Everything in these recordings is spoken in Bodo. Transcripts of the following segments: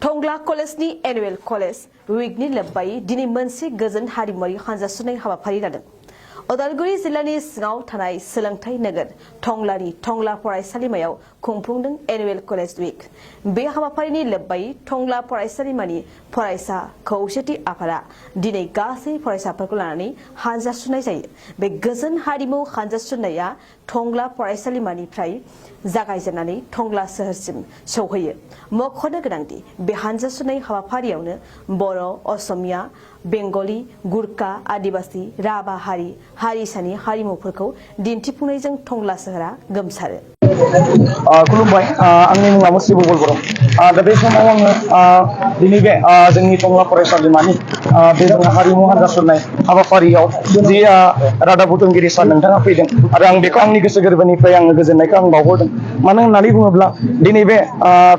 Thongla College Annual College Weekni Labbai Dini Mansi Gazan Harimari Hanzasune Habapari Ladan. Odalguri Zilani Snow Tanai Selangtai Nagar Thonglani Thongla Porai Salimayao Kumpungdang Annual College Week. Be Habaparini Labbai Thongla Porai Salimani Poraisa Kaushati Apara Dine Gasi Poraisa Perkulani Hanzasune Say Be Gazan Harimu Hanzasunaya Thongla Porai Salimani Prai Zagai Zanani Thongla Sahasim Sohoye Mokhona Grandi Be Hanzasunay Habaparione Boro Osomia Bengali, Gurkha, Adibasi, Raba Hari, Harisani, Harimupurko, Dintipunizing Thongla Sahara, Gamsare. Kulumbai, आंनि मुङा मुस्रि बबल बर'। दा बे समाव आङो दिनै बे जोंनि टंला फरायसालिमानि बे जोंहा हारिमु हानजा सुरनाय हाबाफारियाव जि रादाब बुथुमगिरि सार नोंथाङा फैदों आरो आं बेखौ आंनि गोसो गोरबोनिफ्राय आङो गोजोननायखौ आं बावहरदों। मानो होननानै बुङोब्ला दिनै बे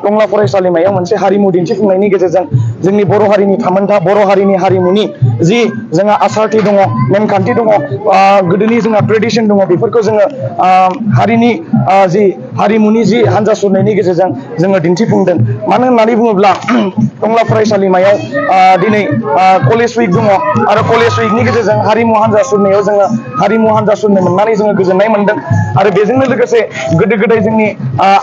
टंला फरायसालिमायाव मोनसे हारिमु दिन्थिफुंनायनि गेजेरजों जोंनि बर' हारिनि थामोनथा बर' हारिनि हारिमुनि जि जोंहा आसारथि दङ, नेमखान्थि दङ, गोदोनि जोंहा ट्रेडिसन दङ, बेफोरखौ जोङो हारिनि जि हारिमुनि जि हानजा सुरनायनि गेजेरजों जोङो दिन्थिफुंदों। मानो होननानै बुङोब्ला टंला फरायसालिमायाव दिनै कलेज उइक दङ आरो कलेज उइकनि गेजेरजों हारिमु हानजा सुरनायाव जोङो हारिमु हानजा सुरनो मोननानै जोङो गोजोननाय मोनदों आरो बेजोंनो लोगोसे गोदो गोदाय जोंनि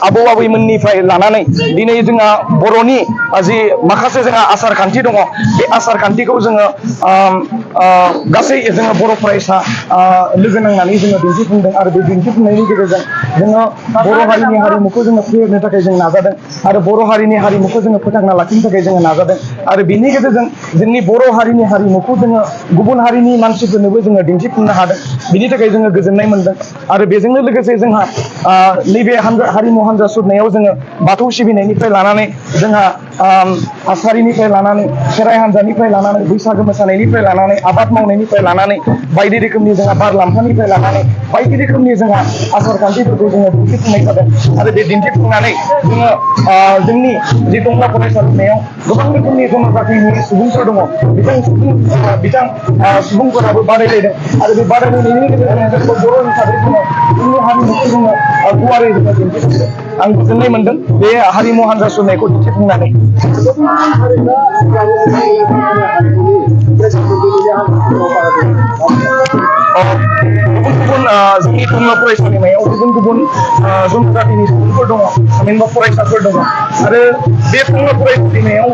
आबौ आबैमोननिफ्राय लानानै दिनै जोंहा बर'नि जि माखासे जोंहा आसार खान्थि दङ, बे आसार खान्थिखौ जोङो गासै जोङो बर' फरायसा लोगो नांनानै जोङो दिन्थिफुंदों आरो बे दिन्थिफुंनायनि गेजेरजों जोङो बर' हारिनि हारिमुखौ जोङो फेहेरनो थाखाय जों नाजादों आरो बर' हारिनि हारिमुखौ जोङो फोथांना लाखिनो थाखाय जोङो नाजादों आरो बेनि गेजेरजों जोंनि बर' हारिनि हारिमुखौ जोङो गुबुन हारिनि मानसिफोरनोबो जोङो दिन्थिफुंनो हादों। बिनि थाखाय जोङो गोजोननाय मोनदों आरो बेजोंनो लोगोसे जोंहा नैबे हारिमु हानजा सुरनायाव जोङो बाथौ सिबिनायनिफ्राय लानानै जोंहा आसारिनिफ्राय लानानै खेराइ हान्जानिफ्राय लानानै बैसागो मोसानायनिफ्राय लानानै आबाद मावनायनिफ्राय लानानै बायदि रोखोमनि जोंहा बारलाम्फानिफ्राय लानानै बायदि रोखोमनि जोंहा आसार खान्थिफोरखौ जोङो दिन्थिफुंनाय जादों आरो बे दिन्थिफुंनानै जोङो जोंनि जि टंला फरायसालिमायाव गोबां रोखोमनि जनजातिनि सुबुंफोर दङ, बिथां सुबुंफोराबो बादायलायदों आरो बे बादायलायनायनि गेजेरजों जोंखौ बर' हिसाबै जोङो जोंनि हारिमुखौ जोङो गुवारै जोङो दिन्थिफुंदों। आं गोजोननाय मोनदों बे हारिमु हानजा सुरनायखौ दिन्थिफुंनानै। गुबुन गुबुन जोंनि टंला फरायसालिमायाव गुबुन गुबुन जनजातिनि सुबुंफोर दङ, थामहिनबा फरायसाफोर दङ आरो बे टंला फरायसालिमायाव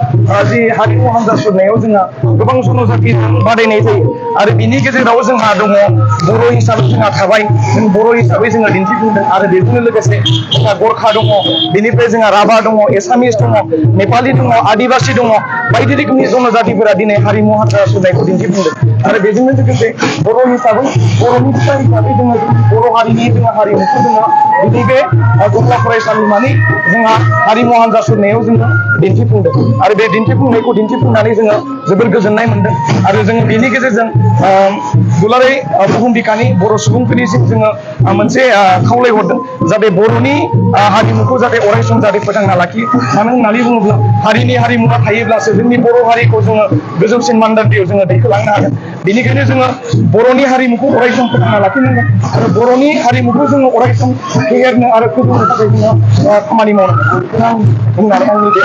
जि हारिमु हानजा सुरनायाव जोंहा गोबां जनजाति बादायनाय जायो आरो बिनि गेजेराव जोंहा दङ बर' हिसाबै जोंहा थाबाय, जों बर' हिसाबै जोङो दिन्थिफुंदों आरो बेजोंनो लोगोसे जोंहा गरखा दङ, बेनिफ्राय जोंहा राभा दङ, एसामिस दङ, नेपालि दङ, आदिबासि दङ, बायदि रोखोमनि जनजातिफोरा दिनै हारिमु हानजा सुरनायखौ दिन्थिफुंदों आरो बेजोंनो लोगोसे बर' हिसाबै बर'नि फिसा हिसाबै जोङो बर' हारिनि जोङो हारिमुखौ जोङो दिनै बे टंला फरायसालिमानि जोंहा हारिमु हानजा सुरनायाव जोङो दिन्थिफुंदों आरो बे दिन्थिफुंनायखौ दिन्थिफुंनानै जोङो जोबोर गोजोननाय मोनदों आरो जोङो बेनि गेजेरजों दुलाराय बुहुम बिखानि बर' सुबुंफोरनिसिम जोङो मोनसे खावलायहरदों जाहाथे बर'नि हारिमुखौ जाहाथे अरायसम जाहाथे फोथांना लाखियो। मानो होननानै बुङोब्ला हारिनि हारिमुवा थायोब्लासो जोंनि बर' हारिखौ जोङो गोजौसिन मानदान्दायाव जोङो दैखोलांनो हागोन। बेनिखायनो जोङो बर'नि हारिमुखौ अरायसम फोथांना लाखिनांगोन आरो बर'नि हारिमुखौ जोङो अरायसम फेहेरनो आरो फोजौनो थाखाय जोङो खामानि मावनांगोन। बेखौनो आं बुंनानै आंनि बे